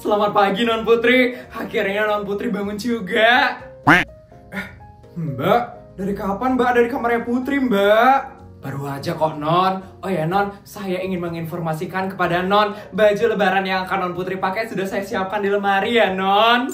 Selamat pagi Non Putri. Akhirnya Non Putri bangun juga. Mbak, dari kapan Mbak ada di kamarnya Putri Mbak? Baru aja kok Non. Oh ya Non, saya ingin menginformasikan kepada Non, baju lebaran yang akan Non Putri pakai sudah saya siapkan di lemari ya Non.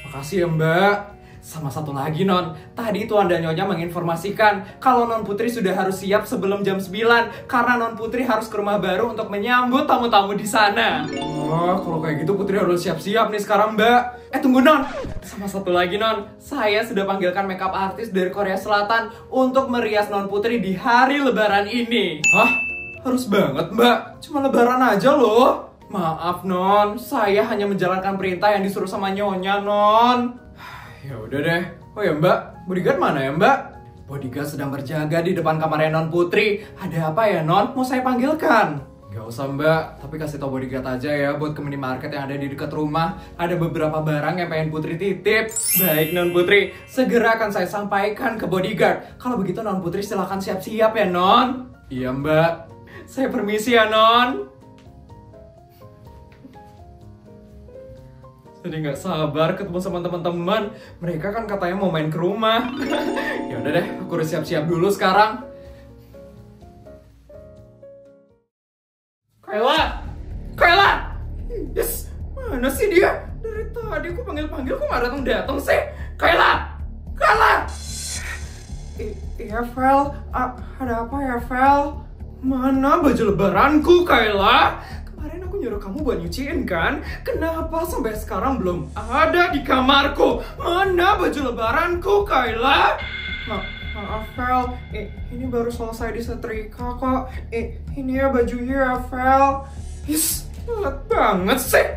Makasih ya Mbak. Sama satu lagi Non, tadi Tuan dan Nyonya menginformasikan kalau Non Putri sudah harus siap sebelum jam 9 karena Non Putri harus ke rumah baru untuk menyambut tamu-tamu di sana. Oh, kalau kayak gitu Putri harus siap-siap nih sekarang Mbak. Tunggu Non, sama satu lagi Non, saya sudah panggilkan makeup artis dari Korea Selatan untuk merias Non Putri di hari lebaran ini. Hah? Harus banget Mbak, cuma lebaran aja loh. Maaf Non, saya hanya menjalankan perintah yang disuruh sama Nyonya Non. Ya udah deh. Oh ya Mbak, bodyguard mana ya Mbak? Bodyguard sedang berjaga di depan kamarnya Non Putri. Ada apa ya Non? Mau saya panggilkan? Gak usah Mbak, tapi kasih tau bodyguard aja ya buat ke minimarket yang ada di dekat rumah. Ada beberapa barang yang pengen Putri titip. Baik Non Putri, segera akan saya sampaikan ke bodyguard. Kalau begitu Non Putri silahkan siap-siap ya Non. Iya Mbak, saya permisi ya Non. Jadi nggak sabar ketemu sama teman-teman. Mereka kan katanya mau main ke rumah. Ya udah deh, aku harus siap-siap dulu sekarang. Kayla! Yes, mana sih dia? Dari tadi aku panggil-panggil kok nggak datang-datang sih? Kayla! Iya Vel, ada apa ya Vel? Mana baju lebaranku Kayla? Kemarin aku nyuruh kamu buat nyuciin kan? Kenapa sampai sekarang belum ada di kamarku? Mana baju lebaranku, Kayla? Maaf, Vel. Ini baru selesai disetrika kok. Ini ya bajunya ya, Vel. Telat banget sih.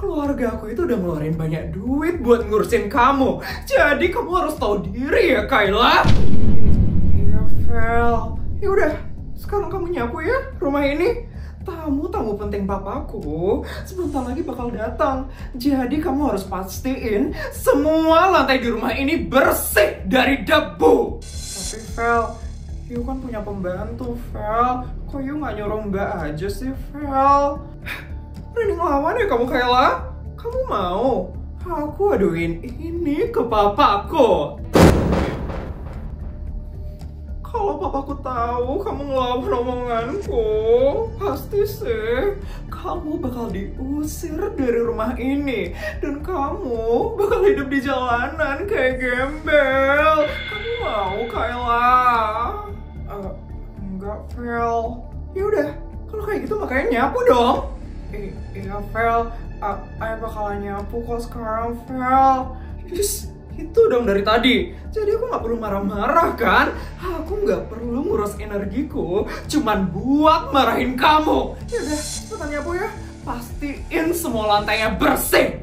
Keluarga aku itu udah ngeluarin banyak duit buat ngurusin kamu. Jadi kamu harus tahu diri ya, Kayla. Iya, Vel. Yaudah, sekarang kamu nyapu ya rumah ini. Tamu-tamu penting papaku sebentar lagi bakal datang. Jadi kamu harus pastiin semua lantai di rumah ini bersih dari debu. Tapi Vel, you kan punya pembantu Vel. Kok you gak nyuruh Mbak aja sih Vel? Berani ngelawan ya kamu Kayla? Kamu mau aku aduin ini ke papaku? Kalau papaku tahu kamu ngelawan omonganku, pasti sih kamu bakal diusir dari rumah ini. Dan kamu bakal hidup di jalanan kayak gembel. Kamu mau, Kayla? Enggak, Vel. Yaudah, kalau kayak gitu makanya nyapu dong. Iya, Vel. Ayah bakalan nyapu kok sekarang, Vel. Itu dong dari tadi. Jadi aku gak perlu marah-marah kan? Aku gak perlu ngurus energiku cuman buat marahin kamu. Yaudah, cepetan nyapu ya. Pastiin semua lantainya bersih.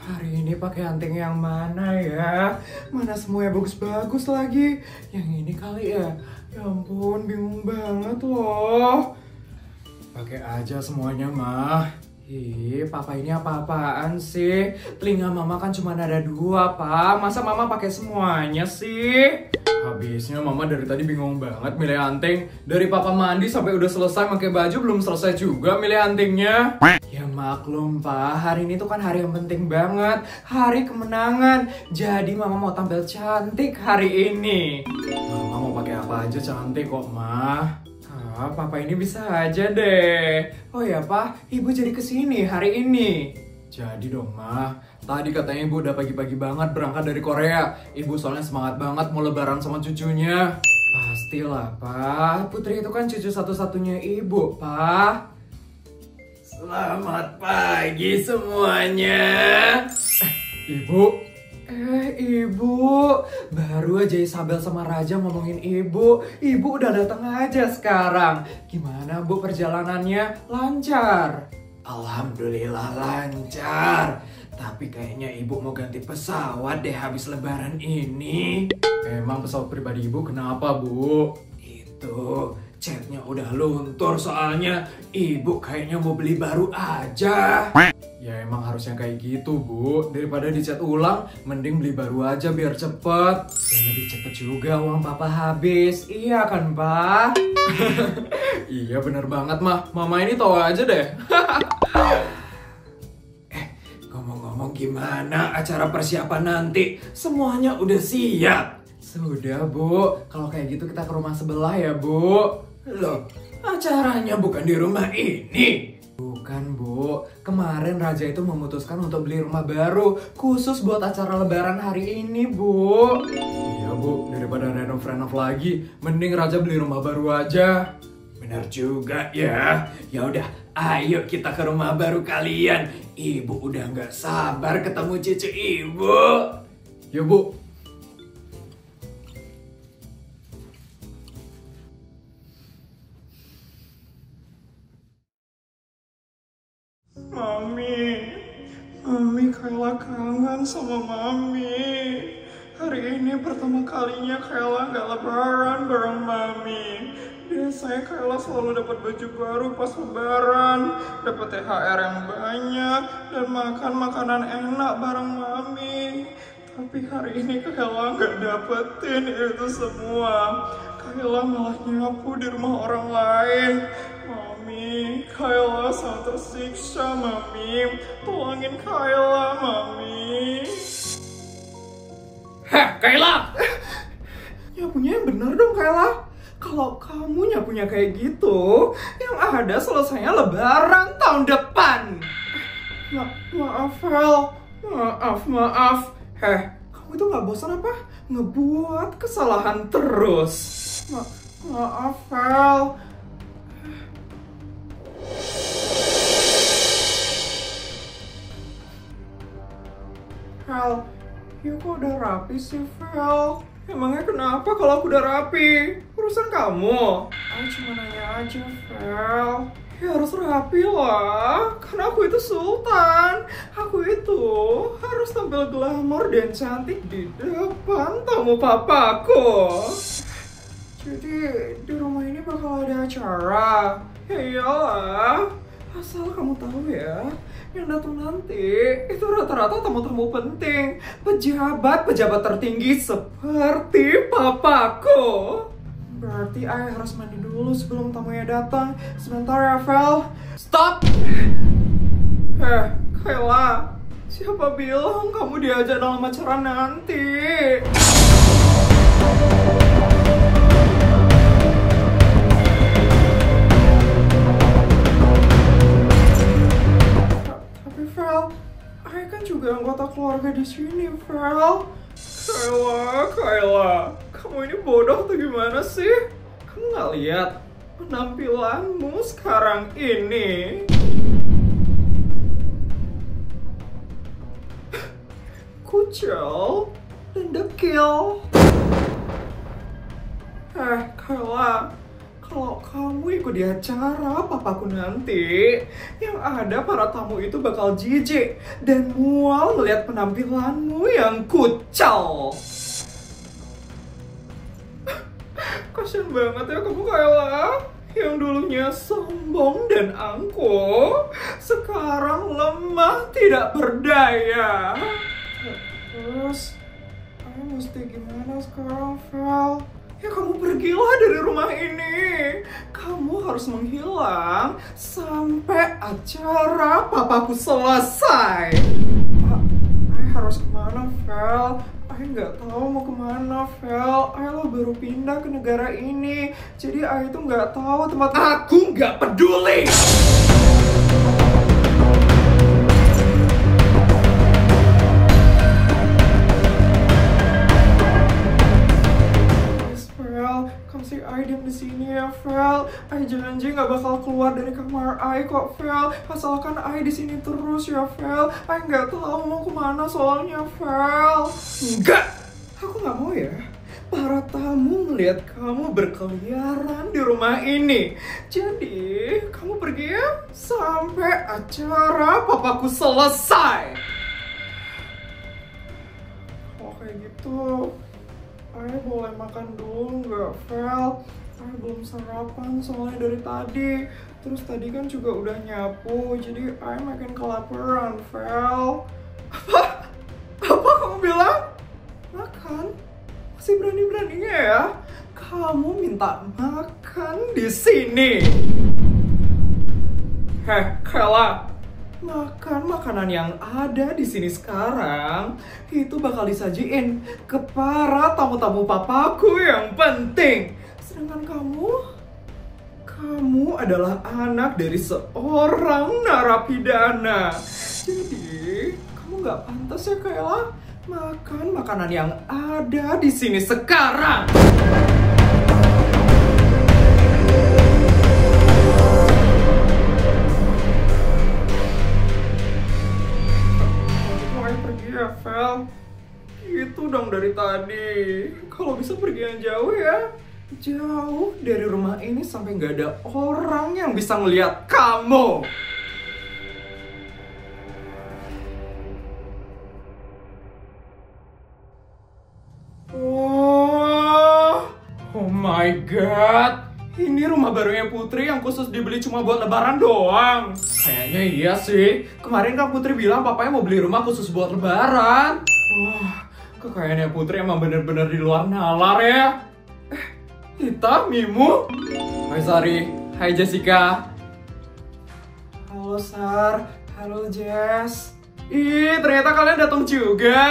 Hari ini pakai anting yang mana ya? Mana semuanya bagus-bagus lagi? Yang ini kali ya? Ya ampun, bingung banget loh. Pakai aja semuanya, Mah. Papa ini apa-apaan sih? Telinga Mama kan cuma ada 2, Pak. Masa Mama pakai semuanya sih? Habisnya Mama dari tadi bingung banget milih anting. Dari Papa mandi sampai udah selesai pakai baju belum selesai juga milih antingnya. Ya maklum, Pak. Hari ini tuh kan hari yang penting banget. Hari kemenangan. Jadi Mama mau tampil cantik hari ini. Mama mau pakai apa aja cantik kok, Mah. Papa ini bisa aja deh. Oh ya Pak, Ibu jadi kesini hari ini. Jadi dong Mah, tadi katanya Ibu udah pagi-pagi banget berangkat dari Korea. Ibu soalnya semangat banget mau lebaran sama cucunya. Pastilah Pak, Putri itu kan cucu satu-satunya Ibu Pak. Selamat pagi semuanya. Ibu. Ibu, baru aja Isabel sama Raja ngomongin Ibu. Ibu udah datang aja sekarang. Gimana Bu perjalanannya? Lancar? Alhamdulillah lancar. Tapi kayaknya Ibu mau ganti pesawat deh habis lebaran ini. Emang pesawat pribadi Ibu kenapa Bu? Itu Catnya udah luntur soalnya ibu kayaknya mau beli baru aja. Ya emang harusnya kayak gitu bu. Daripada dicat ulang, mending beli baru aja biar cepet. Dan lebih cepet juga uang papa habis. Iya kan pak? Iya bener banget mah. Mama ini tahu aja deh. Ngomong-ngomong gimana acara persiapan nanti? Semuanya udah siap? Sudah bu. Kalau kayak gitu kita ke rumah sebelah ya bu. Loh, acaranya bukan di rumah ini. Bukan bu, kemarin Raja itu memutuskan untuk beli rumah baru khusus buat acara lebaran hari ini bu. Iya bu, daripada renov-renov lagi, mending Raja beli rumah baru aja. Benar juga ya. Ya udah, ayo kita ke rumah baru kalian. Ibu udah nggak sabar ketemu cucu ibu. Ya bu. Mami Kayla kangen sama Mami. Hari ini pertama kalinya Kayla nggak lebaran bareng Mami. Biasanya Kayla selalu dapat baju baru pas lebaran, dapat THR yang banyak, dan makan makanan enak bareng Mami. Tapi hari ini Kayla nggak dapetin itu semua. Kayla malah nyapu di rumah orang lain. Mami, Kayla sangat tersiksa, Mami. Tolongin Kayla, Mami. Heh, Kayla! Nyapunya yang bener dong, Kayla. Kalau kamu nyapunya kayak gitu, yang ada selesainya lebaran tahun depan. Maaf, Fel. Maaf. Heh, kamu itu gak bosan apa? Ngebuat kesalahan terus. Maaf, Fel. Fel, ya kok udah rapi sih, Fel? Emangnya kenapa kalau aku udah rapi? Urusan kamu. Aku cuma nanya aja, Fel. Ya harus rapi lah, karena aku itu sultan. Aku itu harus tampil glamor dan cantik di depan tamu papaku. Jadi di rumah ini bakal ada acara. Ya iyalah, asal kamu tahu ya, yang datang nanti itu rata-rata tamu-tamu penting, pejabat tertinggi seperti papaku. Berarti ayah harus mandi dulu sebelum tamunya datang. Sebentar ya, Fel. Stop! Kayla, siapa bilang kamu diajak dalam acara nanti? Tapi Fel, ayah kan juga anggota keluarga di sini, Fel. Kayla, kamu ini bodoh atau gimana sih? Kamu nggak lihat penampilanmu sekarang ini? Kucel dan dekil. Kayla, kalau kamu ikut di acara papaku nanti, yang ada para tamu itu bakal jijik dan mual melihat penampilanmu yang kucel. Kasian banget ya kamu, Kayla. Yang dulunya sombong dan angkuh, sekarang lemah tidak berdaya. Terus, aku mesti gimana sekarang, Fel? Ya kamu pergilah dari rumah ini. Kamu harus menghilang sampai acara papaku selesai. Ayah harus kemana, Fel? Ayah nggak tahu mau kemana, Fel. Ayah lo baru pindah ke negara ini, jadi ayah itu nggak tahu tempat. Aku nggak peduli. Kasih Ai diam di sini ya, Fel. Ai janji nggak bakal keluar dari kamar Ai kok, Fel. Asalkan Ai di sini terus ya, Fel. Ai nggak tahu mau kemana soalnya, Fel. Enggak, aku nggak mau ya. Para tamu melihat kamu berkeliaran di rumah ini. Jadi kamu pergi ya sampai acara papaku selesai. Kalau kayak gitu, Ayah boleh makan dulu nggak, Fel? Ay belum sarapan soalnya dari tadi. Terus tadi kan juga udah nyapu, jadi Ay makin kelaparan, Vel. Apa kamu bilang? Makan? Masih berani-beraninya ya? Kamu minta makan di sini. Heh, Kela. Makan makanan yang ada di sini sekarang itu bakal disajiin ke para tamu-tamu papaku yang penting. Sedangkan kamu adalah anak dari seorang narapidana. Jadi kamu nggak pantas ya Kela makan makanan yang ada di sini sekarang. Vel, itu dong dari tadi. Kalau bisa pergi yang jauh ya. Jauh dari rumah ini sampai nggak ada orang yang bisa ngelihat kamu. Oh my god. Ini rumah barunya Putri yang khusus dibeli cuma buat lebaran doang. Kayaknya iya sih. Kemarin kan Putri bilang papanya mau beli rumah khusus buat lebaran. Wah, kekayaannya Putri emang bener-bener di luar nalar ya. Hita, Mimu. Hai Sari, hai Jessica. Halo Sar, halo Jess. Ih, ternyata kalian datang juga.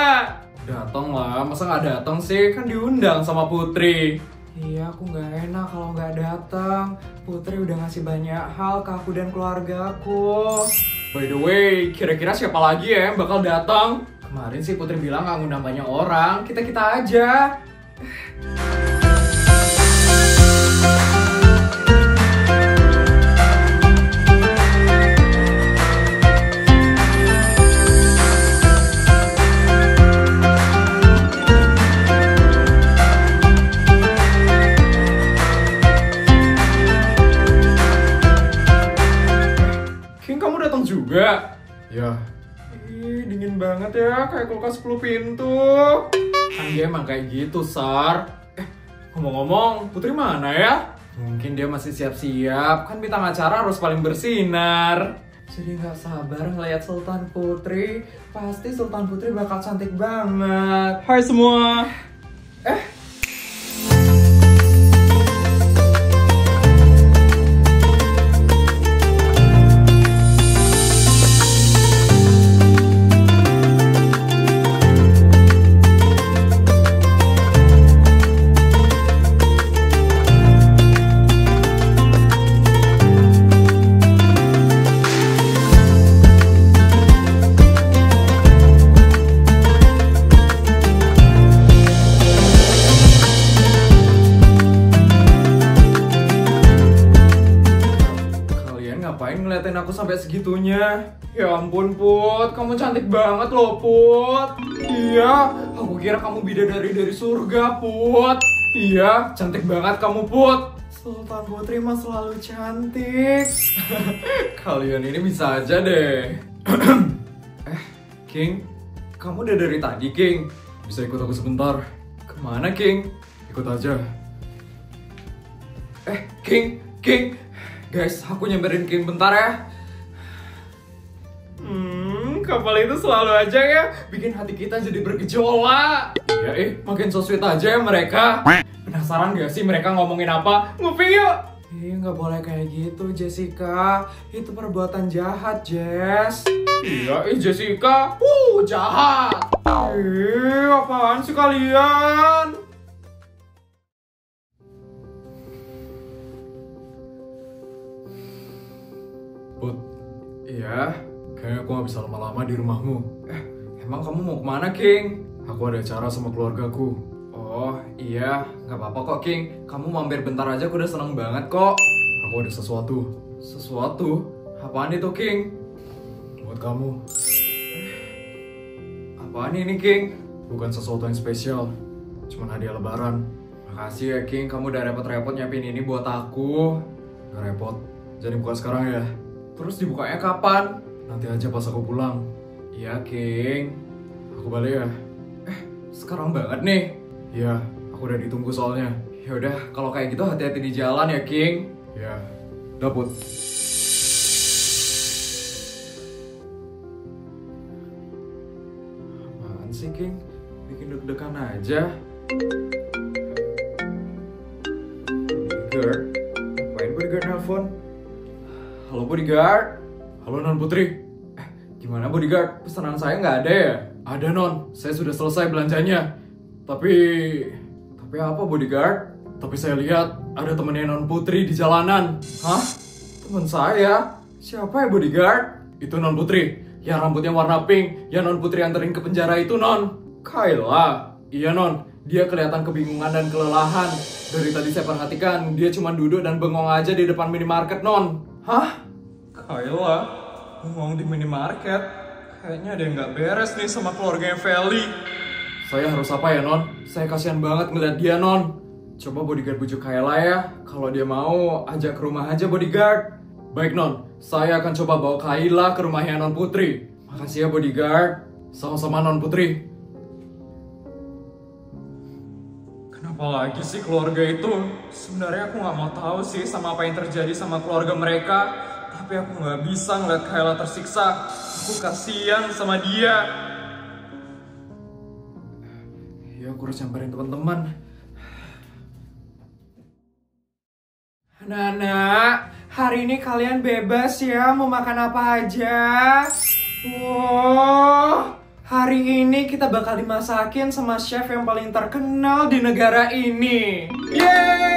Datang lah, masa nggak datang sih? Kan diundang sama Putri. Iya, aku nggak enak kalau nggak datang. Putri udah ngasih banyak hal ke aku dan keluarga aku. By the way, kira-kira siapa lagi ya yang bakal datang? Kemarin sih Putri bilang nggak ngundang banyak orang, kita-kita aja. Juga ya. Ih, dingin banget ya, kayak kulkas 10 pintu. Kan dia emang kayak gitu, Sar. Ngomong-ngomong, Putri mana ya? Mungkin dia masih siap-siap, kan bintang acara harus paling bersinar. Jadi nggak sabar ngeliat Sultan Putri. Pasti Sultan Putri bakal cantik banget. Hai semua. Ngeliatin aku sampai segitunya. Ya ampun Put, kamu cantik banget loh Put. Iya, aku kira kamu bidadari dari surga Put. Iya, cantik banget kamu Put. Sultan Putri mah selalu cantik. Kalian ini bisa aja deh. King, kamu udah dari tadi King. Bisa ikut aku sebentar. Kemana King? Ikut aja. King. Guys, aku nyamperin King bentar ya. Kapal itu selalu aja ya bikin hati kita jadi bergejolak. Ya makin so sweet aja ya mereka. Penasaran gak sih mereka ngomongin apa? Nguping yuk. Nggak boleh kayak gitu Jessica. Itu perbuatan jahat, Jess. Iya, Jessica. Jahat. Apaan sih kalian? Put, iya, kayaknya aku gak bisa lama-lama di rumahmu. Emang kamu mau kemana, King? Aku ada acara sama keluargaku. Oh, iya, gak apa-apa kok, King. Kamu mampir bentar aja, aku udah seneng banget kok. Aku ada sesuatu. Sesuatu? Apaan itu, King? Buat kamu. Apaan ini, King? Bukan sesuatu yang spesial. Cuman hadiah lebaran. Makasih ya, King. Kamu udah repot-repot nyiapin ini buat aku. Gak repot. Jadi buka sekarang ya. Terus dibukanya kapan? Nanti aja pas aku pulang. Iya, King. Aku balik ya. Sekarang banget nih. Iya, aku udah ditunggu soalnya. Yaudah, kalau kayak gitu hati-hati di jalan ya, King. Ya, dapet. Apaan sih, King? Bikin deg-degan aja. Bodyguard? Ngapain bodyguard nelfon? Halo bodyguard? Halo Non Putri? Gimana bodyguard? Pesanan saya nggak ada ya? Ada Non, saya sudah selesai belanjanya. Tapi apa bodyguard? Tapi saya lihat ada temennya Non Putri di jalanan. Hah? Temen saya? Siapa ya bodyguard? Itu Non Putri, yang rambutnya warna pink, yang Non Putri anterin ke penjara itu Non. Kayla? Iya Non, dia kelihatan kebingungan dan kelelahan. Dari tadi saya perhatikan, dia cuma duduk dan bengong aja di depan minimarket Non. Hah? Kayla? Bengong di minimarket? Kayaknya ada yang nggak beres nih sama keluarganya Feli. Saya harus apa ya Non? Saya kasihan banget ngeliat dia Non. Coba bodyguard bujuk Kayla ya. Kalau dia mau, ajak ke rumah aja bodyguard. Baik Non, saya akan coba bawa Kayla ke rumahnya Non Putri. Makasih ya bodyguard. Sama-sama Non Putri. Kenapa lagi sih keluarga itu? Sebenarnya aku nggak mau tahu sih sama apa yang terjadi sama keluarga mereka. Tapi aku nggak bisa ngeliat Kayla tersiksa. Aku kasihan sama dia. Ya aku harus nyamperin teman-teman. Anak-anak, hari ini kalian bebas ya mau makan apa aja. Wow, hari ini kita bakal dimasakin sama chef yang paling terkenal di negara ini. Yeay!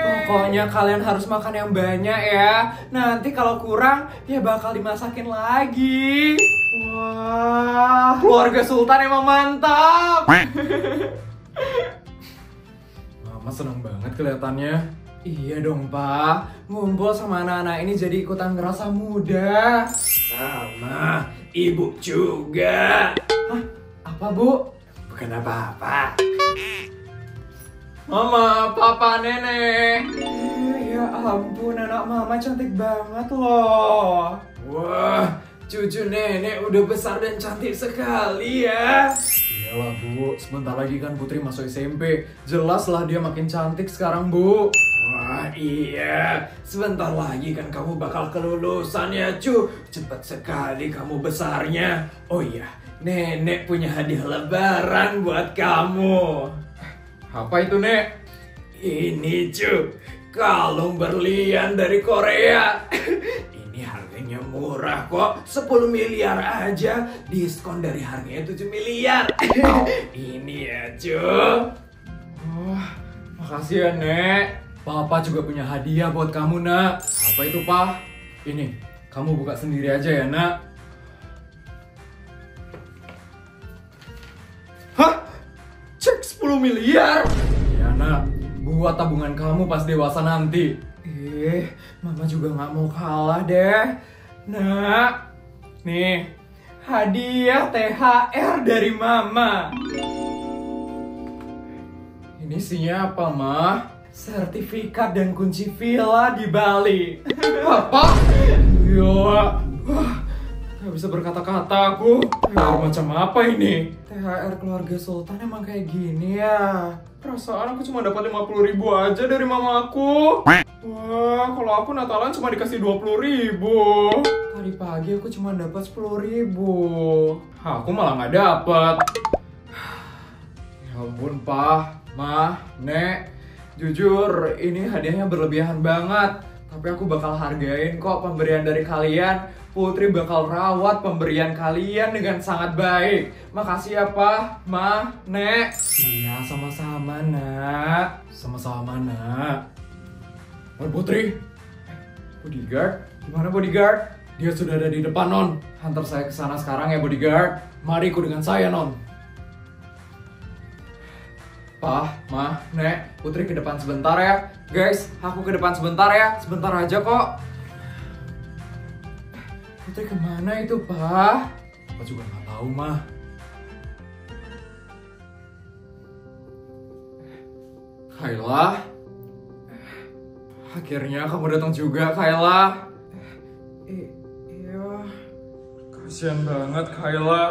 Pokoknya kalian harus makan yang banyak ya. Nanti kalau kurang ya bakal dimasakin lagi. Wah, keluarga Sultan emang mantap. Mama seneng banget kelihatannya. Iya dong Pak, ngumpul sama anak-anak ini jadi ikutan ngerasa muda. Sama, Ibu juga. Hah? Apa Bu? Bukan apa-apa. Mama, Papa, Nenek. Ya ampun, anak Mama cantik banget loh. Wah, cucu Nenek udah besar dan cantik sekali ya. Iyalah Bu, sebentar lagi kan Putri masuk SMP. Jelaslah dia makin cantik sekarang Bu. Wah iya, sebentar lagi kan kamu bakal kelulusan ya cu. Cepat sekali kamu besarnya. Oh iya, Nenek punya hadiah lebaran buat kamu. Apa itu Nek? Ini cu, kalung berlian dari Korea. Ini harganya murah kok, 10 miliar aja. Diskon dari harganya 7 miliar. Ini ya cu. Oh, makasih ya Nek. Papa juga punya hadiah buat kamu, Nak. Apa itu, Pak? Ini, kamu buka sendiri aja ya, Nak. Hah? Cek 10 miliar? Ya, Nak. Buat tabungan kamu pas dewasa nanti. Mama juga nggak mau kalah deh. Nak, nih, hadiah THR dari Mama. Ini isinya apa, Ma? Sertifikat dan kunci villa di Bali. Apa? Gila. Gak bisa berkata-kata aku. THR macam apa ini? THR keluarga Sultan emang kayak gini ya? Perasaan aku cuma dapat 50.000 aja dari mama aku. Wah, kalau aku Natalan cuma dikasih 20.000. Tadi pagi aku cuma dapat 10.000. Aku malah nggak dapat. Ya ampun, Pak, Ma, Nek. Jujur, ini hadiahnya berlebihan banget. Tapi aku bakal hargain kok pemberian dari kalian. Putri bakal rawat pemberian kalian dengan sangat baik. Makasih ya Pak, Ma, Nek. Iya, sama-sama Nak. Sama-sama Nak. Putri, bodyguard? Gimana bodyguard? Dia sudah ada di depan Non. Hantar saya ke sana sekarang ya bodyguard. Mari ikut dengan saya Non. Pak, Ma, Nek, Putri ke depan sebentar ya. Guys, aku ke depan sebentar ya. Sebentar aja kok. Putri kemana itu, Pak? Aku juga nggak tahu, Ma. Kayla? Akhirnya kamu datang juga, Kayla. Iya. Kasian banget, Kayla.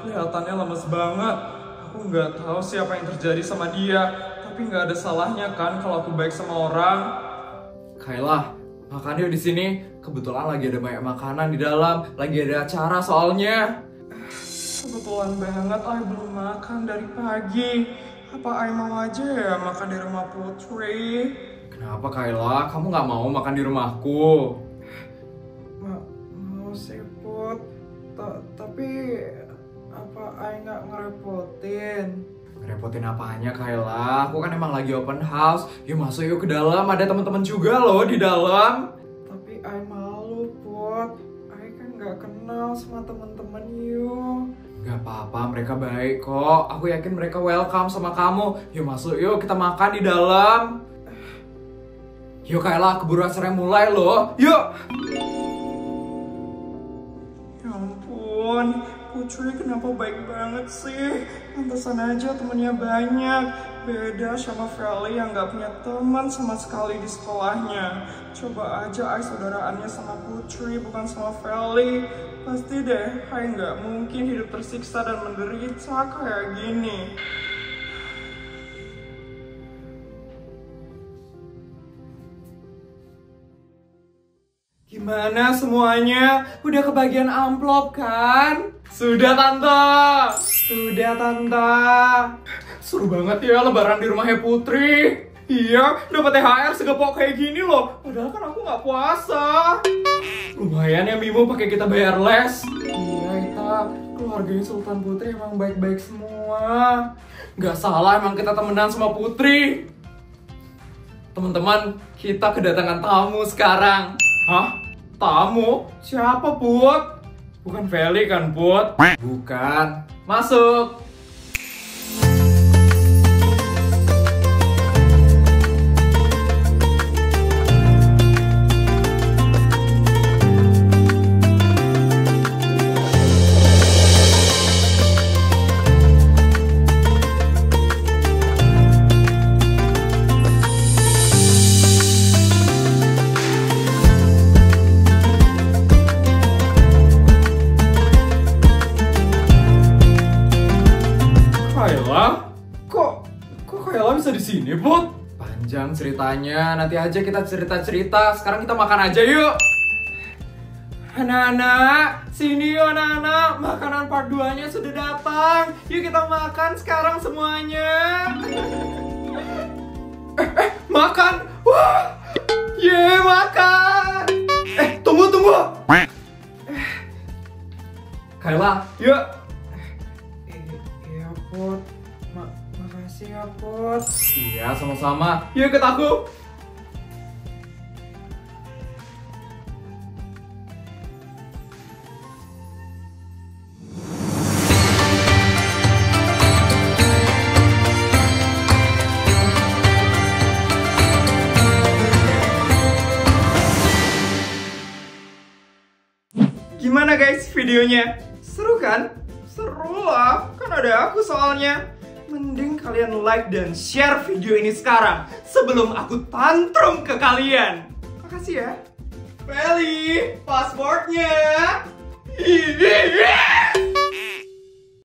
Kelihatannya lemes banget. Aku Aku nggak tahu sih apa yang terjadi sama dia, tapi nggak ada salahnya kan kalau aku baik sama orang. Kayla, makan yuk di sini. Kebetulan lagi ada banyak makanan di dalam, lagi ada acara soalnya. Kebetulan banget, Ay belum makan dari pagi. Apa Ay mau aja ya makan di rumah Putri? Kenapa Kayla? Kamu nggak mau makan di rumahku? Mau sih Put, tapi apa Ay nggak ngerepotin? Ngerepotin apanya Kayla? Aku kan emang lagi open house. Yuk masuk yuk ke dalam, ada teman-teman juga loh di dalam. Tapi Ay malu Put, Ay kan nggak kenal sama teman-teman yuk. Gak apa-apa, mereka baik kok. Aku yakin mereka welcome sama kamu. Yuk masuk yuk, kita makan di dalam. Yuk Kayla, keburu acaranya mulai loh. Yuk. Ya ampun, Putri kenapa baik banget sih? Pantesan aja temennya banyak. Beda sama Feli yang gak punya teman sama sekali di sekolahnya. Coba aja Ay saudaraannya sama Putri, bukan sama Feli. Pasti deh, Ay gak mungkin hidup tersiksa dan menderita kayak gini. Gimana semuanya? Udah kebagian amplop kan? Sudah Tante! Sudah Tante! Seru banget ya lebaran di rumahnya Putri. Iya, dapat THR segepok kayak gini loh. Padahal kan aku nggak puasa. Lumayan ya Mimo pakai kita bayar les. Iya kita keluarganya Sultan Putri emang baik-baik semua. Nggak salah emang kita temenan sama Putri. Teman-teman, kita kedatangan tamu sekarang. Hah? Tamu? Siapa Put? Bukan Feli kan Put? Bukan. Masuk. Kok Kayla bisa di sini, Put? Panjang ceritanya, nanti aja kita cerita-cerita. Sekarang kita makan aja yuk. Anak-anak, sini yuk anak-anak. Makanan part 2-nya sudah datang. Yuk kita makan sekarang semuanya. Makan. Wah. Yeay, makan. Tunggu. Kayla, yuk. Iya, Put. Makasih ya, Put. Iya, sama-sama. Yuk ikut aku. Gimana guys videonya? Seru kan? Seru lah, kan ada aku soalnya. Mending kalian like dan share video ini sekarang sebelum aku tantrum ke kalian. Makasih ya. Feli, passwordnya.